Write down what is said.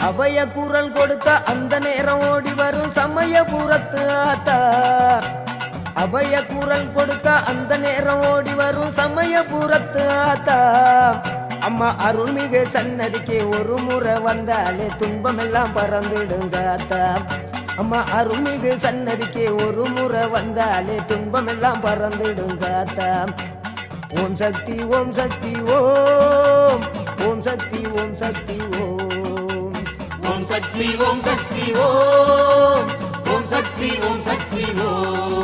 அபய குரல் கொடுத்த அந்த நேரம் ஓடி வரும் சமயபுரத்து ஆத்தா. அபய குரல் கொடுத்த அந்த நேரம் ஓடி வரும் சமயபுரத்து ஆத்தா. அம்மா அருள்மிகு சன்னதிக்கு ஒரு முறை வந்தாலே துன்பமெல்லாம் பறந்துடுங்க ஆத்தா. அம்மா அருள்மிகு சன்னதிக்கு ஒரு முறை வந்தாலே துன்பமெல்லாம் பறந்துடுங்க ஆத்தா. ஓம் சக்தி ஓம் சக்தி ஓம், ஓம் சக்தி ஓம் சக்தி ஓம், ஓம் சக்தி ஓம் சக்தி ஓம், ஓம் சக்தி ஓம் சக்தி ஓம்.